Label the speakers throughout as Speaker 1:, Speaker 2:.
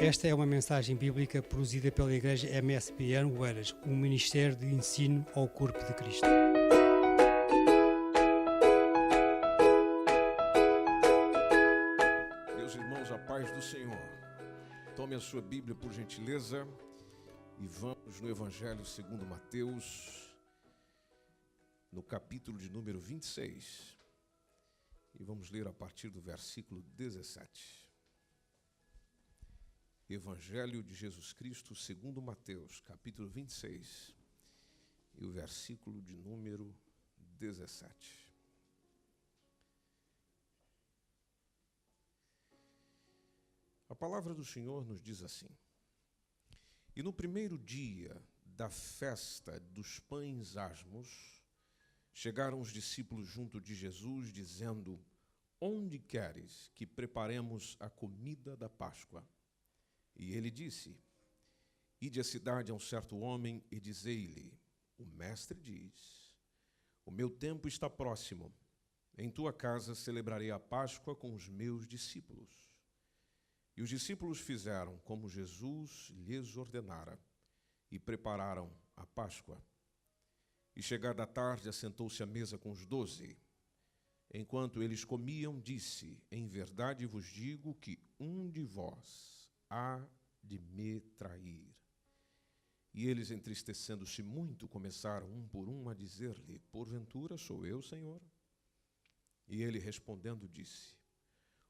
Speaker 1: Esta é uma mensagem bíblica produzida pela Igreja MSBN Oeiras, um ministério de ensino ao corpo de Cristo.
Speaker 2: Meus irmãos, a paz do Senhor. Tome a sua Bíblia, por gentileza, e vamos no Evangelho segundo Mateus, no capítulo de número 26. E vamos ler a partir do versículo 17. Evangelho de Jesus Cristo segundo Mateus, capítulo 26, e o versículo de número 17. A palavra do Senhor nos diz assim: E no primeiro dia da festa dos pães asmos, chegaram os discípulos junto de Jesus, dizendo: Onde queres que preparemos a comida da Páscoa? E ele disse: Ide à cidade a um certo homem e dizei-lhe: O mestre diz: O meu tempo está próximo. Em tua casa celebrarei a Páscoa com os meus discípulos. E os discípulos fizeram como Jesus lhes ordenara e prepararam a Páscoa. E chegada a tarde, assentou-se à mesa com os 12. Enquanto eles comiam, disse: Em verdade vos digo que um de vós há de me trair. E eles, entristecendo-se muito, começaram um por um a dizer-lhe: Porventura sou eu, Senhor? E ele, respondendo, disse: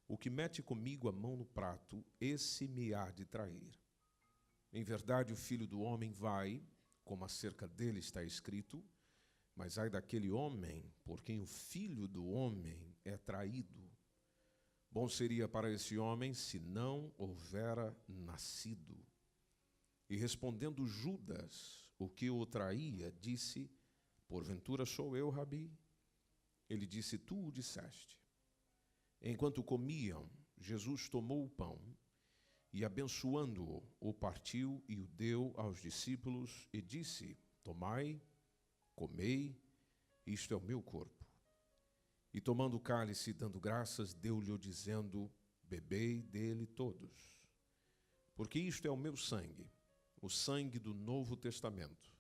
Speaker 2: O que mete comigo a mão no prato, esse me há de trair. Em verdade, o Filho do Homem vai, como acerca dele está escrito, mas ai daquele homem por quem o Filho do Homem é traído. Bom seria para esse homem se não houvera nascido. E respondendo Judas, o que o traía, disse: Porventura sou eu, Rabi? Ele disse: Tu o disseste. Enquanto comiam, Jesus tomou o pão e, abençoando-o, o partiu e o deu aos discípulos e disse: Tomai, comei, isto é o meu corpo. E tomando o cálice, dando graças, deu-lhe dizendo: Bebei dele todos, porque isto é o meu sangue, o sangue do Novo Testamento,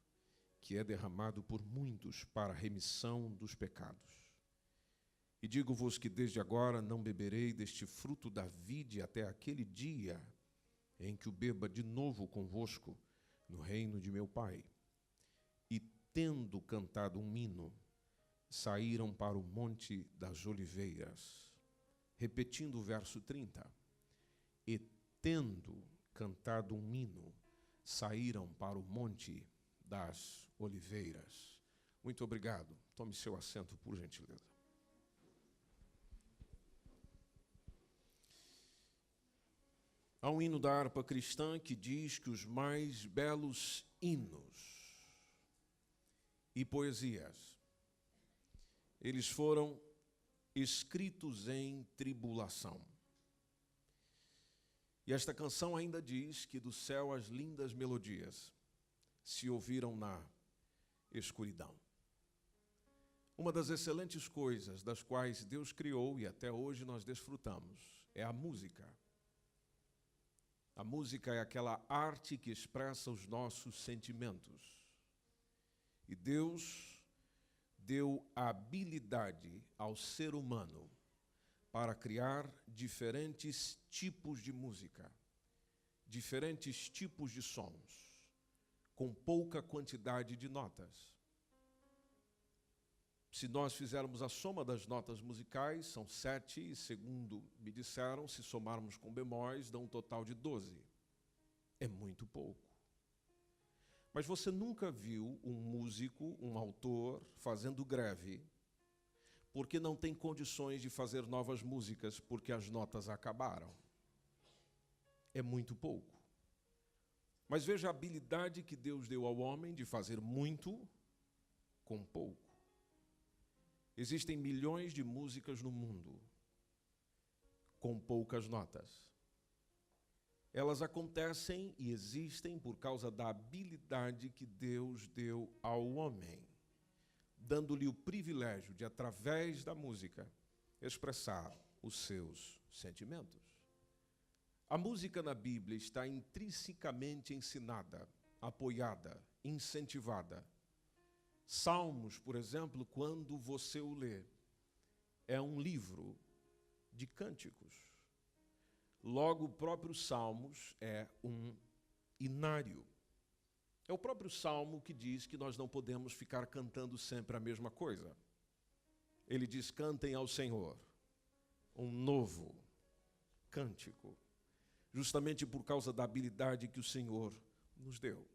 Speaker 2: que é derramado por muitos para a remissão dos pecados. E digo-vos que desde agora não beberei deste fruto da vide até aquele dia em que o beba de novo convosco no reino de meu Pai. E tendo cantado um hino, saíram para o Monte das Oliveiras. Repetindo o verso 30. E tendo cantado um hino, saíram para o Monte das Oliveiras. Muito obrigado. Tome seu assento, por gentileza. Há um hino da harpa cristã que diz que os mais belos hinos e poesias, eles foram escritos em tribulação. E esta canção ainda diz que do céu as lindas melodias se ouviram na escuridão. Uma das excelentes coisas das quais Deus criou e até hoje nós desfrutamos é a música. A música é aquela arte que expressa os nossos sentimentos. E Deus deu a habilidade ao ser humano para criar diferentes tipos de música, diferentes tipos de sons, com pouca quantidade de notas. Se nós fizermos a soma das notas musicais, são 7, e segundo me disseram, se somarmos com bemóis, dá um total de 12. É muito pouco. Mas você nunca viu um músico, um autor, fazendo greve porque não tem condições de fazer novas músicas porque as notas acabaram. É muito pouco. Mas veja a habilidade que Deus deu ao homem de fazer muito com pouco. Existem milhões de músicas no mundo com poucas notas. Elas acontecem e existem por causa da habilidade que Deus deu ao homem, dando-lhe o privilégio de, através da música, expressar os seus sentimentos. A música na Bíblia está intrinsecamente ensinada, apoiada, incentivada. Salmos, por exemplo, quando você o lê, é um livro de cânticos. Logo, o próprio Salmos é um inário. É o próprio Salmo que diz que nós não podemos ficar cantando sempre a mesma coisa. Ele diz: cantem ao Senhor um novo cântico, justamente por causa da habilidade que o Senhor nos deu.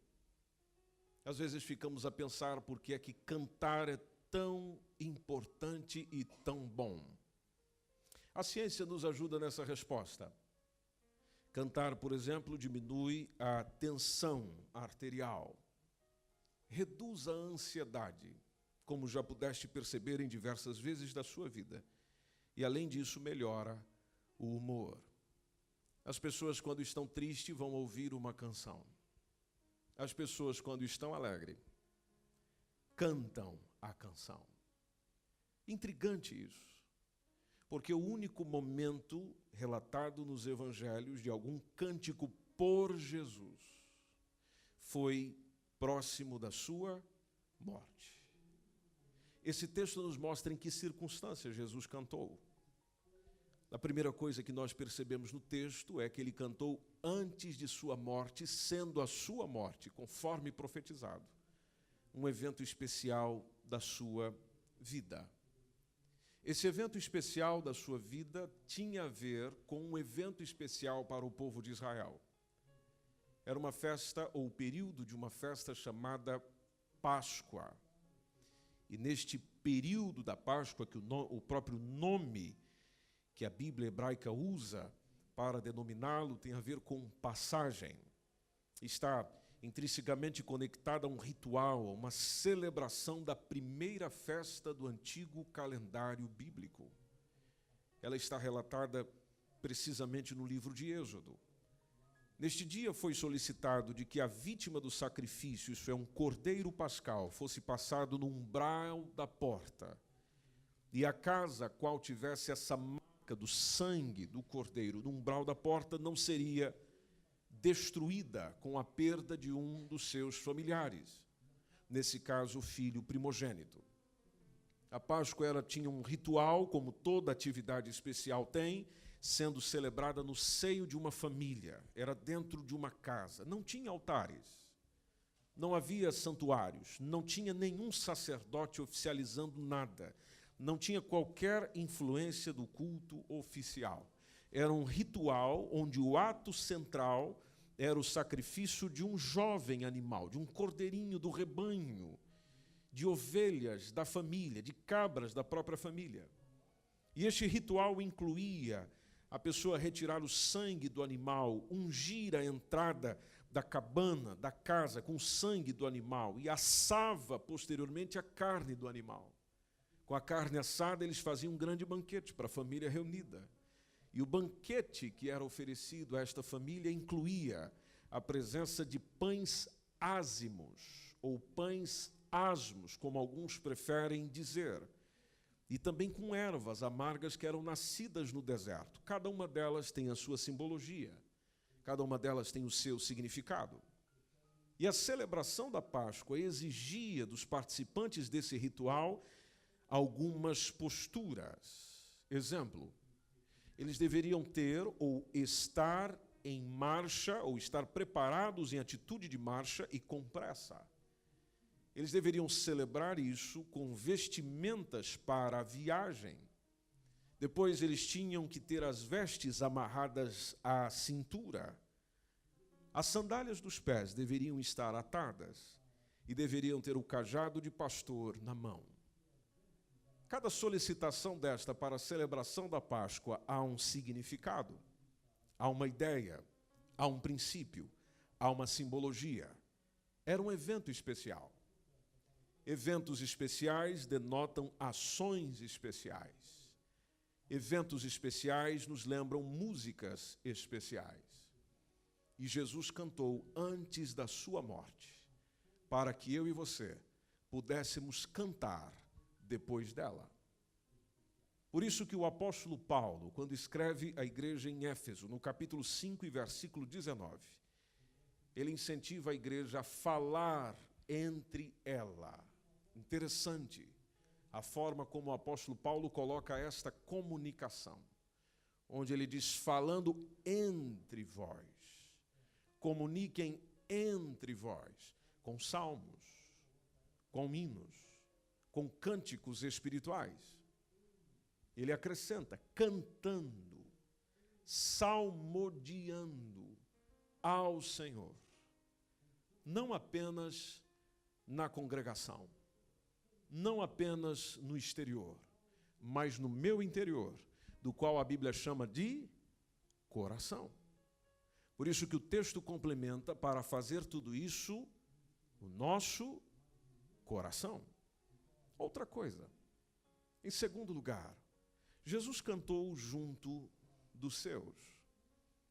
Speaker 2: Às vezes ficamos a pensar por que é que cantar é tão importante e tão bom. A ciência nos ajuda nessa resposta. Cantar, por exemplo, diminui a tensão arterial, reduz a ansiedade, como já pudeste perceber em diversas vezes da sua vida, e além disso melhora o humor. As pessoas, quando estão tristes, vão ouvir uma canção. As pessoas, quando estão alegres, cantam a canção. Intrigante isso, porque o único momento relatado nos evangelhos de algum cântico por Jesus foi próximo da sua morte. Esse texto nos mostra em que circunstâncias Jesus cantou. A primeira coisa que nós percebemos no texto é que ele cantou antes de sua morte, sendo a sua morte, conforme profetizado, um evento especial da sua vida. Esse evento especial da sua vida tinha a ver com um evento especial para o povo de Israel. Era uma festa, ou o período de uma festa chamada Páscoa. E neste período da Páscoa, que o próprio nome que a Bíblia hebraica usa para denominá-lo tem a ver com passagem. Está intrinsecamente conectada a um ritual, a uma celebração da primeira festa do antigo calendário bíblico. Ela está relatada precisamente no livro de Êxodo. Neste dia foi solicitado de que a vítima do sacrifício, isso é, um cordeiro pascal, fosse passado no umbral da porta, e a casa a qual tivesse essa marca do sangue do cordeiro no umbral da porta não seria destruída com a perda de um dos seus familiares, nesse caso o filho primogênito. A Páscoa tinha um ritual, como toda atividade especial tem, sendo celebrada no seio de uma família, era dentro de uma casa, não tinha altares, não havia santuários, não tinha nenhum sacerdote oficializando nada, não tinha qualquer influência do culto oficial. Era um ritual onde o ato central era o sacrifício de um jovem animal, de um cordeirinho do rebanho, de ovelhas da família, de cabras da própria família. E este ritual incluía a pessoa retirar o sangue do animal, ungir a entrada da cabana, da casa, com o sangue do animal, e assava posteriormente a carne do animal. Com a carne assada, eles faziam um grande banquete para a família reunida. E o banquete que era oferecido a esta família incluía a presença de pães ázimos, ou pães asmos, como alguns preferem dizer, e também com ervas amargas que eram nascidas no deserto. Cada uma delas tem a sua simbologia, cada uma delas tem o seu significado. E a celebração da Páscoa exigia dos participantes desse ritual algumas posturas. Exemplo, eles deveriam ter ou estar em marcha, ou estar preparados em atitude de marcha e com pressa. Eles deveriam celebrar isso com vestimentas para a viagem. Depois eles tinham que ter as vestes amarradas à cintura. As sandálias dos pés deveriam estar atadas e deveriam ter o cajado de pastor na mão. Cada solicitação desta para a celebração da Páscoa há um significado, há uma ideia, há um princípio, há uma simbologia. Era um evento especial. Eventos especiais denotam ações especiais. Eventos especiais nos lembram músicas especiais. E Jesus cantou antes da sua morte, para que eu e você pudéssemos cantar depois dela. Por isso que o apóstolo Paulo, quando escreve à igreja em Éfeso, no capítulo 5 e versículo 19, ele incentiva a igreja a falar entre ela. Interessante a forma como o apóstolo Paulo coloca esta comunicação, onde ele diz, falando entre vós, comuniquem entre vós, com salmos, com hinos, com cânticos espirituais. Ele acrescenta, cantando, salmodiando ao Senhor. Não apenas na congregação, não apenas no exterior, mas no meu interior, do qual a Bíblia chama de coração. Por isso que o texto complementa, para fazer tudo isso, o nosso coração. Outra coisa, em segundo lugar, Jesus cantou junto dos seus.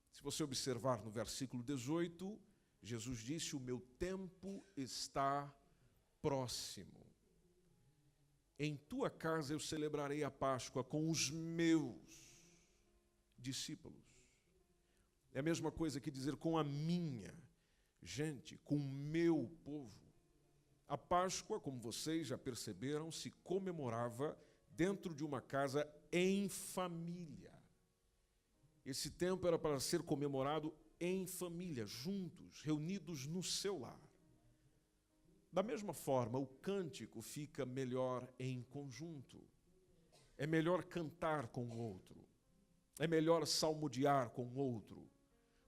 Speaker 2: Se você observar no versículo 18, Jesus disse, o meu tempo está próximo. Em tua casa eu celebrarei a Páscoa com os meus discípulos. É a mesma coisa que dizer com a minha gente, com o meu povo. A Páscoa, como vocês já perceberam, se comemorava dentro de uma casa em família. Esse tempo era para ser comemorado em família, juntos, reunidos no seu lar. Da mesma forma, o cântico fica melhor em conjunto. É melhor cantar com o outro. É melhor salmodiar com o outro.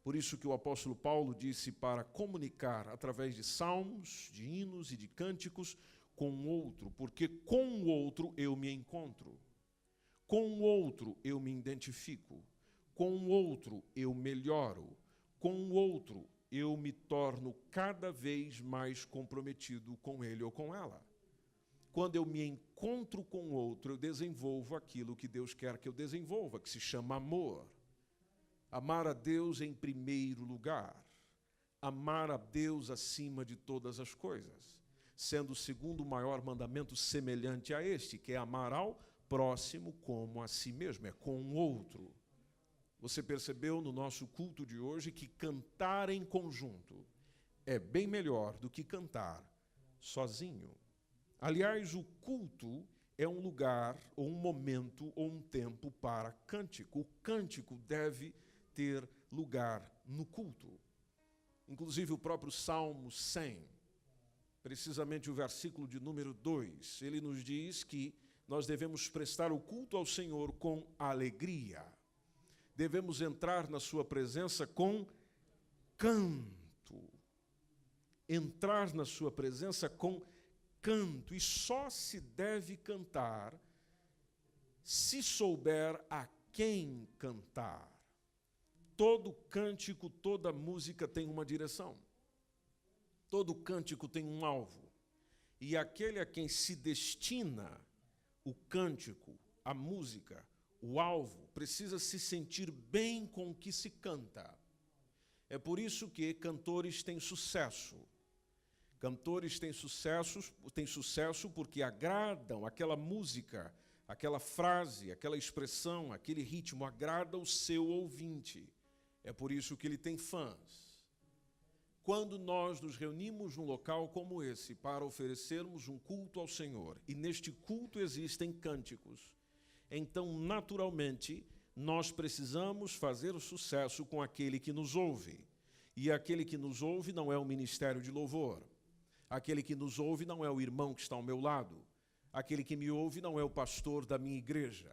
Speaker 2: Por isso que o apóstolo Paulo disse para comunicar através de salmos, de hinos e de cânticos com o outro, porque com o outro eu me encontro. Com o outro eu me identifico. Com o outro eu melhoro. Com o outro eu me torno cada vez mais comprometido com ele ou com ela. Quando eu me encontro com o outro, eu desenvolvo aquilo que Deus quer que eu desenvolva, que se chama amor. Amar a Deus em primeiro lugar. Amar a Deus acima de todas as coisas. Sendo o segundo maior mandamento semelhante a este, que é amar ao próximo como a si mesmo, é com o outro. Você percebeu no nosso culto de hoje que cantar em conjunto é bem melhor do que cantar sozinho. Aliás, o culto é um lugar, ou um momento, ou um tempo para cântico. O cântico deve ter lugar no culto. Inclusive o próprio Salmo 100, precisamente o versículo de número 2, ele nos diz que nós devemos prestar o culto ao Senhor com alegria. Devemos entrar na sua presença com canto. Entrar na sua presença com canto. E só se deve cantar se souber a quem cantar. Todo cântico, toda música tem uma direção. Todo cântico tem um alvo. E aquele a quem se destina o cântico, a música, o alvo, precisa se sentir bem com o que se canta. É por isso que cantores têm sucesso. Cantores têm sucesso porque agradam aquela música, aquela frase, aquela expressão, aquele ritmo, agrada o seu ouvinte. É por isso que ele tem fãs. Quando nós nos reunimos num local como esse para oferecermos um culto ao Senhor, e neste culto existem cânticos, então, naturalmente, nós precisamos fazer o sucesso com aquele que nos ouve. E aquele que nos ouve não é o ministério de louvor. Aquele que nos ouve não é o irmão que está ao meu lado. Aquele que me ouve não é o pastor da minha igreja.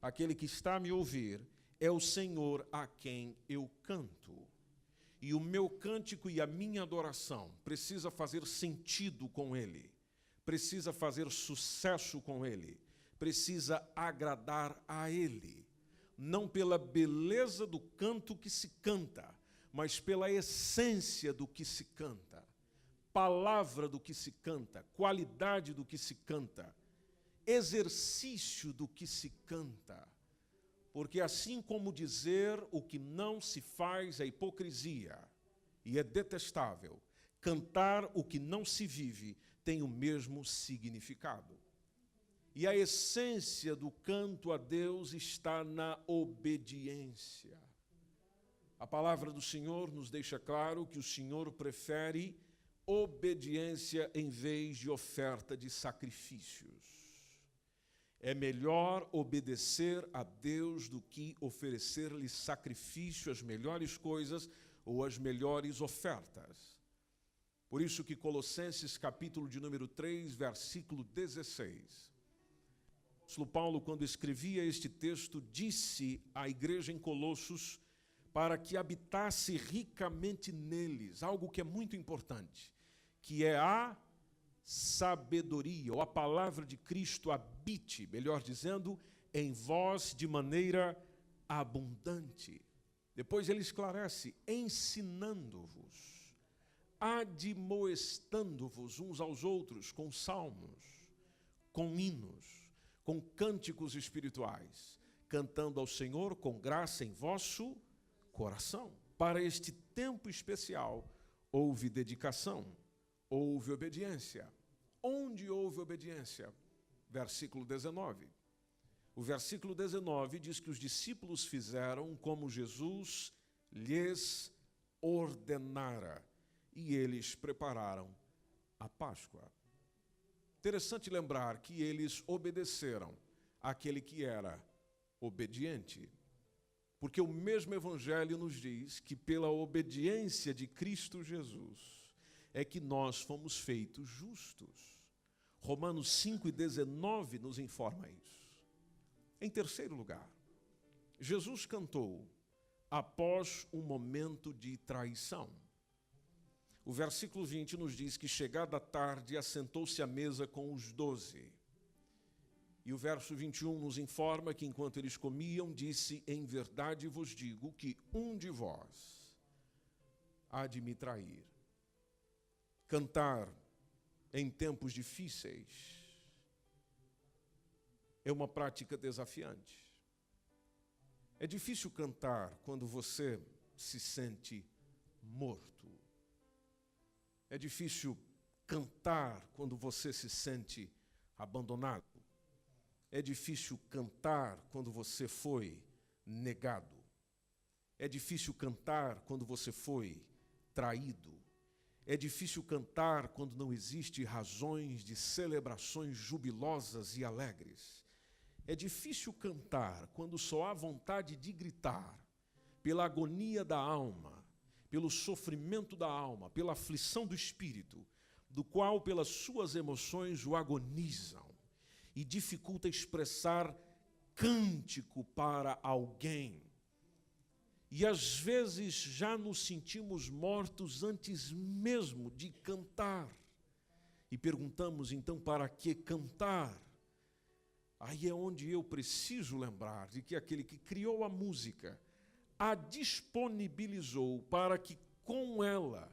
Speaker 2: Aquele que está a me ouvir é o Senhor a quem eu canto. E o meu cântico e a minha adoração precisa fazer sentido com Ele. Precisa fazer sucesso com Ele. Precisa agradar a Ele, não pela beleza do canto que se canta, mas pela essência do que se canta, palavra do que se canta, qualidade do que se canta, exercício do que se canta. Porque assim como dizer o que não se faz é hipocrisia e é detestável, cantar o que não se vive tem o mesmo significado. E a essência do canto a Deus está na obediência. A palavra do Senhor nos deixa claro que o Senhor prefere obediência em vez de oferta de sacrifícios. É melhor obedecer a Deus do que oferecer-lhe sacrifício, as melhores coisas ou as melhores ofertas. Por isso que Colossenses, capítulo de número 3, versículo 16. O apóstolo Paulo, quando escrevia este texto, disse à igreja em Colossos para que habitasse ricamente neles, algo que é muito importante, que é a sabedoria, ou a palavra de Cristo habite, melhor dizendo, em vós de maneira abundante. Depois ele esclarece, ensinando-vos, admoestando-vos uns aos outros com salmos, com hinos, com cânticos espirituais, cantando ao Senhor com graça em vosso coração. Para este tempo especial, houve dedicação, houve obediência. Onde houve obediência? Versículo 19. O versículo 19 diz que os discípulos fizeram como Jesus lhes ordenara, e eles prepararam a Páscoa. Interessante lembrar que eles obedeceram àquele que era obediente, porque o mesmo Evangelho nos diz que pela obediência de Cristo Jesus é que nós fomos feitos justos. Romanos 5:19 nos informa isso. Em terceiro lugar, Jesus cantou após um momento de traição. O versículo 20 nos diz que, chegada a tarde, assentou-se à mesa com os 12. E o verso 21 nos informa que, enquanto eles comiam, disse: em verdade vos digo que um de vós há de me trair. Cantar em tempos difíceis é uma prática desafiante. É difícil cantar quando você se sente morto. É difícil cantar quando você se sente abandonado. É difícil cantar quando você foi negado. É difícil cantar quando você foi traído. É difícil cantar quando não existe razões de celebrações jubilosas e alegres. É difícil cantar quando só há vontade de gritar pela agonia da alma, pelo sofrimento da alma, pela aflição do espírito, do qual pelas suas emoções o agonizam e dificulta expressar cântico para alguém. E às vezes já nos sentimos mortos antes mesmo de cantar. E perguntamos então, para que cantar? Aí é onde eu preciso lembrar de que aquele que criou a música a disponibilizou para que com ela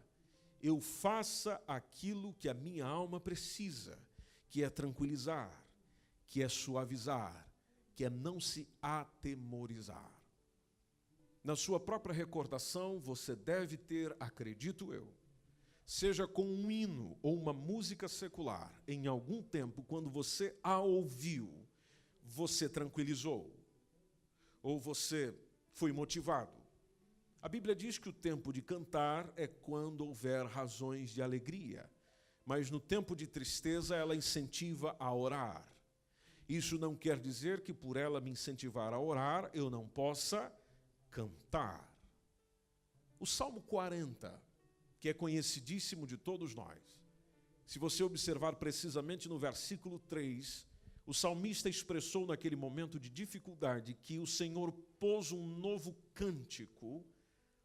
Speaker 2: eu faça aquilo que a minha alma precisa, que é tranquilizar, que é suavizar, que é não se atemorizar. Na sua própria recordação, você deve ter, acredito eu, seja com um hino ou uma música secular, em algum tempo, quando você a ouviu, você tranquilizou, ou você foi motivado. A Bíblia diz que o tempo de cantar é quando houver razões de alegria, mas no tempo de tristeza ela incentiva a orar. Isso não quer dizer que por ela me incentivar a orar, eu não possa cantar. O Salmo 40, que é conhecidíssimo de todos nós, se você observar precisamente no versículo 3, o salmista expressou naquele momento de dificuldade que o Senhor pôs um novo cântico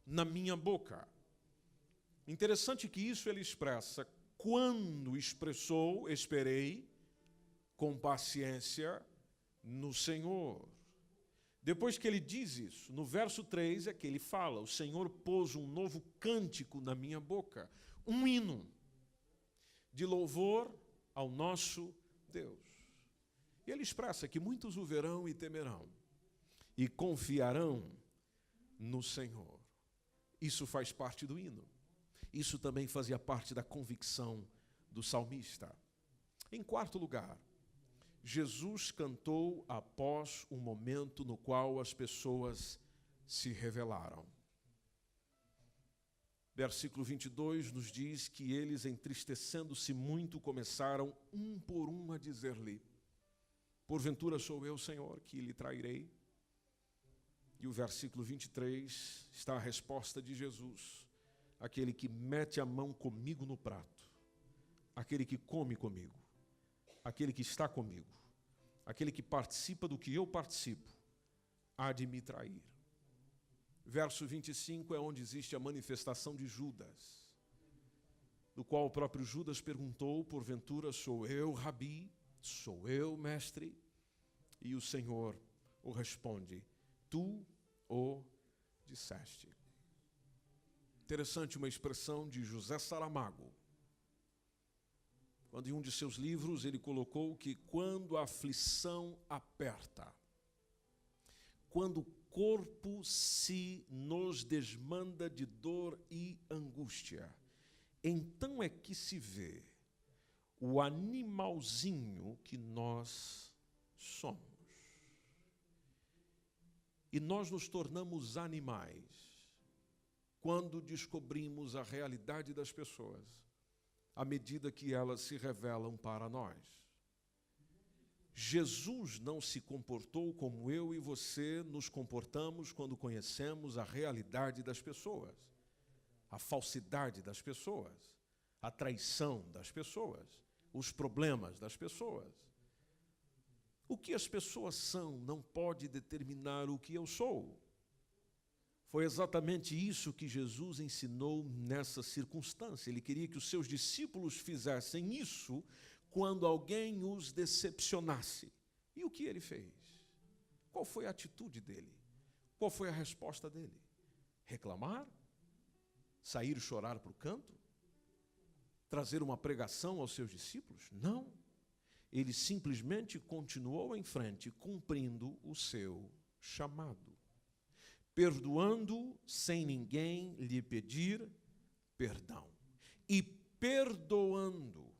Speaker 2: na minha boca. Interessante que isso ele expressa quando expressou, esperei com paciência no Senhor. Depois que ele diz isso, no verso 3 é que ele fala: o Senhor pôs um novo cântico na minha boca, um hino de louvor ao nosso Deus. E ele expressa que muitos o verão e temerão, e confiarão no Senhor. Isso faz parte do hino. Isso também fazia parte da convicção do salmista. Em quarto lugar, Jesus cantou após um momento no qual as pessoas se rebelaram. Versículo 22 nos diz que eles, entristecendo-se muito, começaram um por um a dizer-lhe: porventura sou eu, Senhor, que lhe trairei? E o versículo 23 está a resposta de Jesus: aquele que mete a mão comigo no prato, aquele que come comigo, aquele que está comigo, aquele que participa do que eu participo, há de me trair. Verso 25 é onde existe a manifestação de Judas, do qual o próprio Judas perguntou: porventura sou eu, Rabi? Sou eu, mestre? E o Senhor o responde: tu o disseste. Interessante uma expressão de José Saramago, quando em um de seus livros ele colocou que quando a aflição aperta, quando o corpo se nos desmanda de dor e angústia, então é que se vê o animalzinho que nós somos. E nós nos tornamos animais quando descobrimos a realidade das pessoas, à medida que elas se revelam para nós. Jesus não se comportou como eu e você nos comportamos quando conhecemos a realidade das pessoas, a falsidade das pessoas, a traição das pessoas, os problemas das pessoas. O que as pessoas são não pode determinar o que eu sou. Foi exatamente isso que Jesus ensinou nessa circunstância. Ele queria que os seus discípulos fizessem isso quando alguém os decepcionasse. E o que ele fez? Qual foi a atitude dele? Qual foi a resposta dele? Reclamar? Sair chorar para o canto? Trazer uma pregação aos seus discípulos? Não. Ele simplesmente continuou em frente, cumprindo o seu chamado, perdoando sem ninguém lhe pedir perdão. E perdoando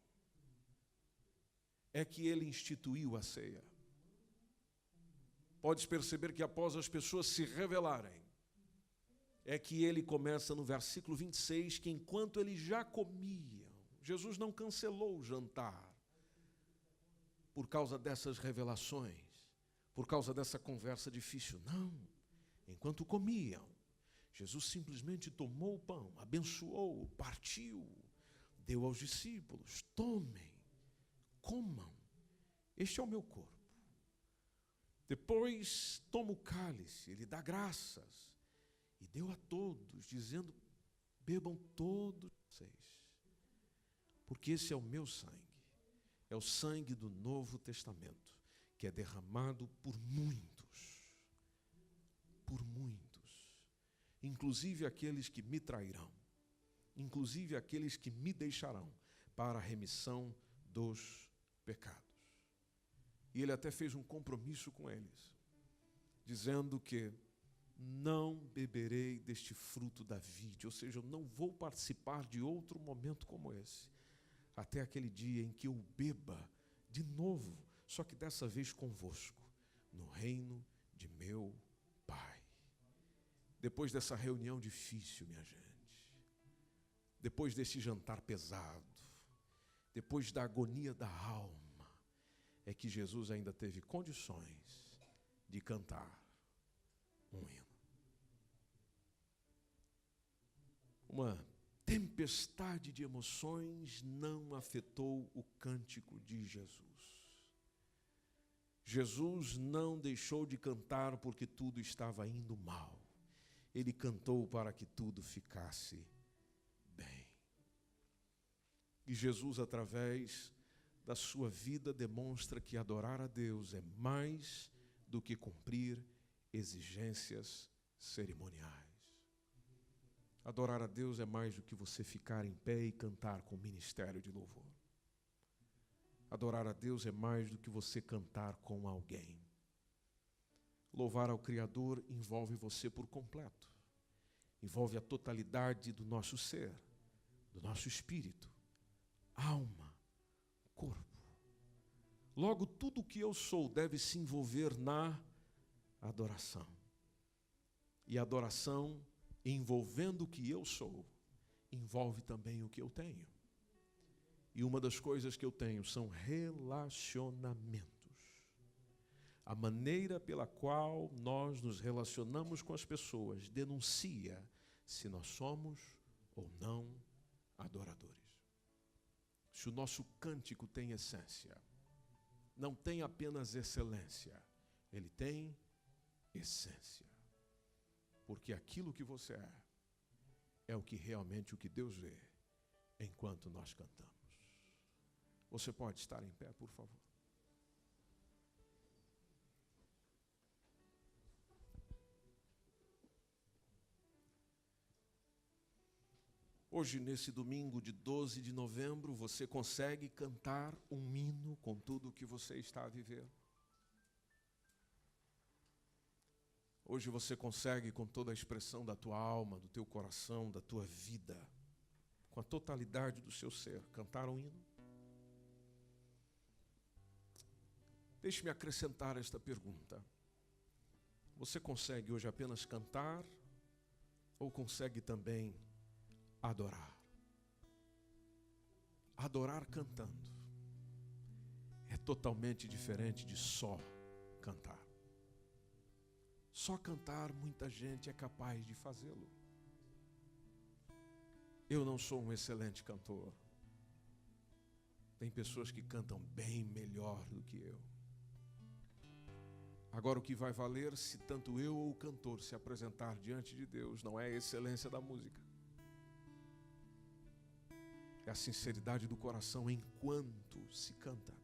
Speaker 2: é que ele instituiu a ceia. Podes perceber que após as pessoas se rebelarem, é que ele começa no versículo 26, que enquanto eles já comiam, Jesus não cancelou o jantar por causa dessas revelações, por causa dessa conversa difícil. Não. Enquanto comiam, Jesus simplesmente tomou o pão, abençoou, partiu, deu aos discípulos: tomem, comam, este é o meu corpo. Depois toma o cálice, ele dá graças e deu a todos, dizendo: bebam todos vocês, porque esse é o meu sangue, é o sangue do Novo Testamento, que é derramado por muitos, inclusive aqueles que me trairão, inclusive aqueles que me deixarão, para a remissão dos pecados. E ele até fez um compromisso com eles, dizendo que não beberei deste fruto da vide, ou seja, eu não vou participar de outro momento como esse, até aquele dia em que eu beba de novo, só que dessa vez convosco, no reino de meu Pai. Depois dessa reunião difícil, minha gente, depois desse jantar pesado, depois da agonia da alma, é que Jesus ainda teve condições de cantar um hino. Uma tempestade de emoções não afetou o cântico de Jesus. Jesus não deixou de cantar porque tudo estava indo mal. Ele cantou para que tudo ficasse bem. E Jesus, através da sua vida, demonstra que adorar a Deus é mais do que cumprir exigências cerimoniais. Adorar a Deus é mais do que você ficar em pé e cantar com o ministério de louvor. Adorar a Deus é mais do que você cantar com alguém. Louvar ao Criador envolve você por completo. Envolve a totalidade do nosso ser, do nosso espírito, alma, corpo. Logo, tudo o que eu sou deve se envolver na adoração. E a adoração, envolvendo o que eu sou, envolve também o que eu tenho. E uma das coisas que eu tenho são relacionamentos. A maneira pela qual nós nos relacionamos com as pessoas denuncia se nós somos ou não adoradores. Se o nosso cântico tem essência, não tem apenas excelência, ele tem essência. Porque aquilo que você é o que realmente o que Deus vê enquanto nós cantamos. Você pode estar em pé, por favor? Hoje, nesse domingo de 12 de novembro, você consegue cantar um hino com tudo o que você está a viver? Hoje você consegue, com toda a expressão da tua alma, do teu coração, da tua vida, com a totalidade do seu ser, cantar um hino? Deixe-me acrescentar esta pergunta. Você consegue hoje apenas cantar ou consegue também adorar? Adorar cantando é totalmente diferente de só cantar. Só cantar, muita gente é capaz de fazê-lo. Eu não sou um excelente cantor. Tem pessoas que cantam bem melhor do que eu. Agora, o que vai valer se tanto eu ou o cantor se apresentar diante de Deus não é a excelência da música. É a sinceridade do coração enquanto se canta.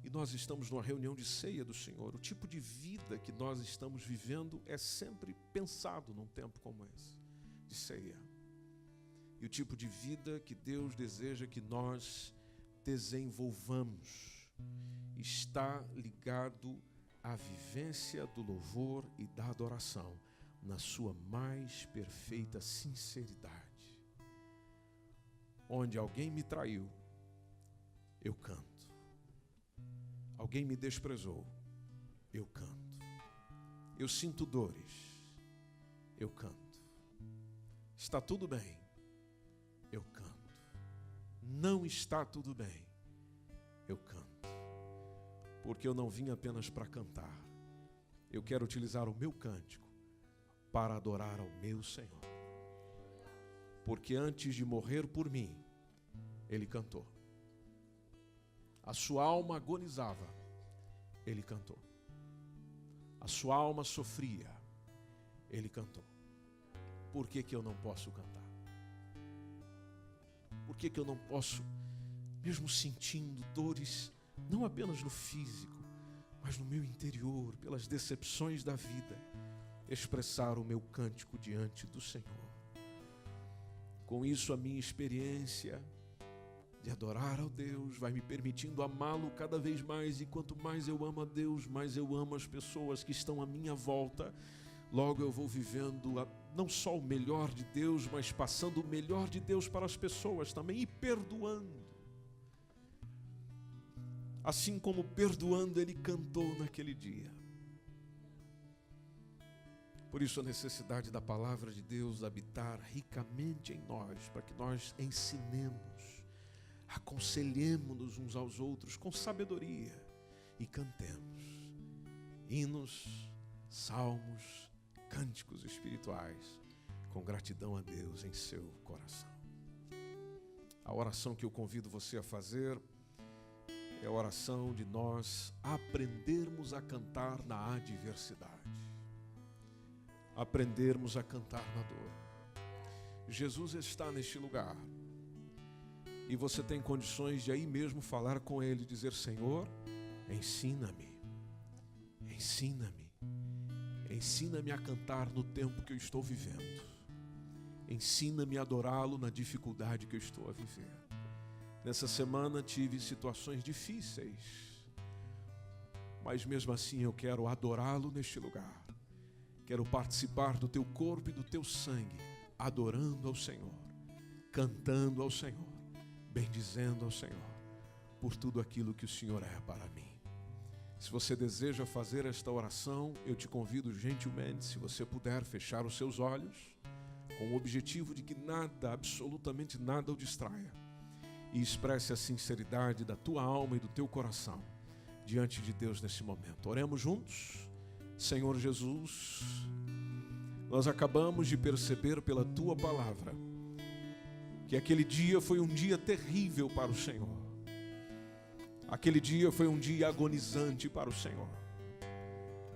Speaker 2: E nós estamos numa reunião de ceia do Senhor. O tipo de vida que nós estamos vivendo é sempre pensado num tempo como esse, de ceia. E o tipo de vida que Deus deseja que nós desenvolvamos está ligado à vivência do louvor e da adoração na sua mais perfeita sinceridade. Onde alguém me traiu, eu canto. Alguém me desprezou, eu canto. Eu sinto dores, eu canto. Está tudo bem, eu canto. Não está tudo bem, eu canto. Porque eu não vim apenas para cantar. Eu quero utilizar o meu cântico para adorar ao meu Senhor. Porque antes de morrer por mim, Ele cantou. A sua alma agonizava, Ele cantou. A sua alma sofria, Ele cantou. Por que eu não posso cantar? Por que eu não posso, mesmo sentindo dores, não apenas no físico, mas no meu interior, pelas decepções da vida, expressar o meu cântico diante do Senhor? Com isso, a minha experiência de adorar ao Deus vai me permitindo amá-lo cada vez mais, e quanto mais eu amo a Deus, mais eu amo as pessoas que estão à minha volta. Logo eu vou vivendo não só o melhor de Deus, mas passando o melhor de Deus para as pessoas também, e perdoando. Assim como perdoando Ele cantou naquele dia. Por isso a necessidade da palavra de Deus habitar ricamente em nós, para que nós ensinemos, aconselhemos-nos uns aos outros com sabedoria e cantemos hinos, salmos, cânticos espirituais com gratidão a Deus em seu coração. A oração que eu convido você a fazer é a oração de nós aprendermos a cantar na adversidade, aprendermos a cantar na dor. Jesus está neste lugar e você tem condições de aí mesmo falar com Ele, dizer: Senhor, ensina-me, ensina-me, ensina-me a cantar no tempo que eu estou vivendo, ensina-me a adorá-lo na dificuldade que eu estou a viver. Nessa semana tive situações difíceis, mas mesmo assim eu quero adorá-lo neste lugar. Quero participar do teu corpo e do teu sangue, adorando ao Senhor, cantando ao Senhor, bendizendo ao Senhor, por tudo aquilo que o Senhor é para mim. Se você deseja fazer esta oração, eu te convido gentilmente, se você puder, fechar os seus olhos, com o objetivo de que nada, absolutamente nada o distraia, e expresse a sinceridade da tua alma e do teu coração diante de Deus nesse momento. Oremos juntos. Senhor Jesus, nós acabamos de perceber pela tua palavra que aquele dia foi um dia terrível para o Senhor. Aquele dia foi um dia agonizante para o Senhor.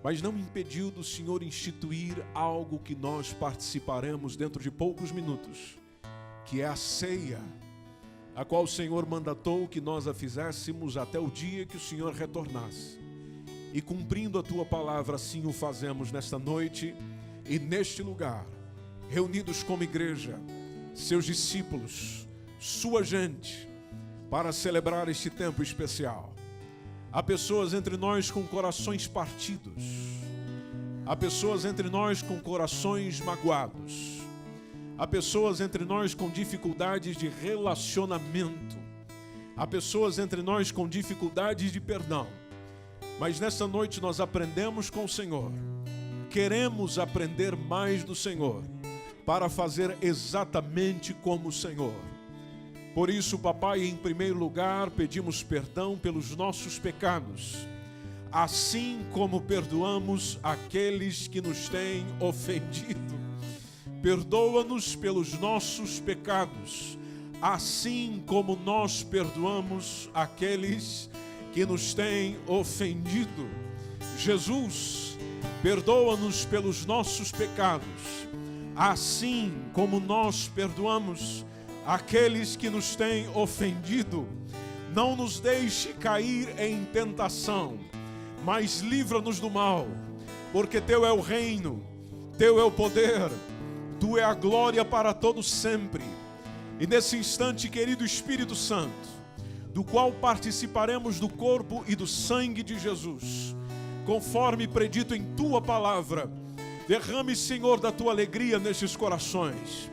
Speaker 2: Mas não impediu do Senhor instituir algo que nós participaremos dentro de poucos minutos, que é a ceia, a qual o Senhor mandatou que nós a fizéssemos até o dia que o Senhor retornasse. E cumprindo a tua palavra, assim o fazemos nesta noite e neste lugar, reunidos como igreja, seus discípulos, sua gente, para celebrar este tempo especial. Há pessoas entre nós com corações partidos, há pessoas entre nós com corações magoados, há pessoas entre nós com dificuldades de relacionamento, há pessoas entre nós com dificuldades de perdão. Mas nessa noite nós aprendemos com o Senhor, queremos aprender mais do Senhor, para fazer exatamente como o Senhor. Por isso, papai, em primeiro lugar, pedimos perdão pelos nossos pecados, assim como perdoamos aqueles que nos têm ofendido. Perdoa-nos pelos nossos pecados, assim como nós perdoamos aqueles que nos têm ofendido. Jesus, perdoa-nos pelos nossos pecados, assim como nós perdoamos aqueles que nos têm ofendido. Não nos deixe cair em tentação, mas livra-nos do mal, porque teu é o reino, teu é o poder, tu é a glória para todos sempre. E nesse instante, querido Espírito Santo, do qual participaremos do corpo e do sangue de Jesus, conforme predito em tua palavra, derrame, Senhor, da tua alegria nestes corações,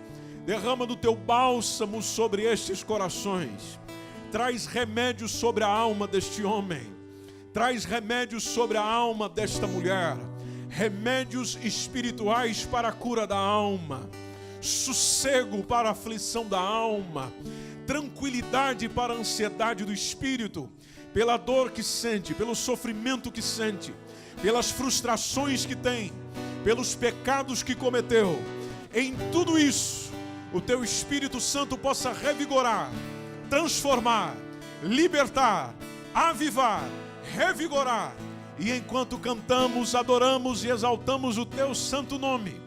Speaker 2: derrama do teu bálsamo sobre estes corações, traz remédio sobre a alma deste homem, traz remédios sobre a alma desta mulher, remédios espirituais para a cura da alma, sossego para a aflição da alma, tranquilidade para a ansiedade do espírito, pela dor que sente, pelo sofrimento que sente, pelas frustrações que tem, pelos pecados que cometeu. Em tudo isso, o teu Espírito Santo possa revigorar, transformar, libertar, avivar, revigorar. E enquanto cantamos, adoramos e exaltamos o teu santo nome,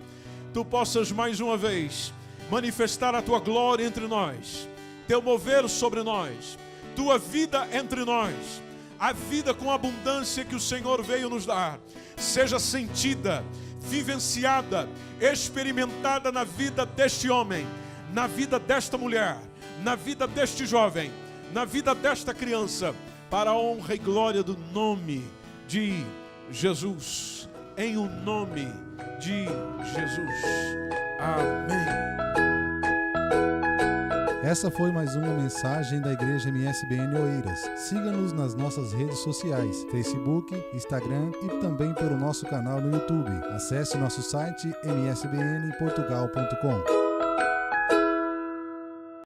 Speaker 2: tu possas mais uma vez manifestar a tua glória entre nós, teu mover sobre nós, tua vida entre nós, a vida com abundância que o Senhor veio nos dar, seja sentida, vivenciada, experimentada na vida deste homem, na vida desta mulher, na vida deste jovem, na vida desta criança, para a honra e glória do nome de Jesus, em o nome de Jesus. Amém.
Speaker 3: Essa foi mais uma mensagem da Igreja MSBN Oeiras. Siga-nos nas nossas redes sociais, Facebook, Instagram e também pelo nosso canal no YouTube. Acesse nosso site msbnportugal.com.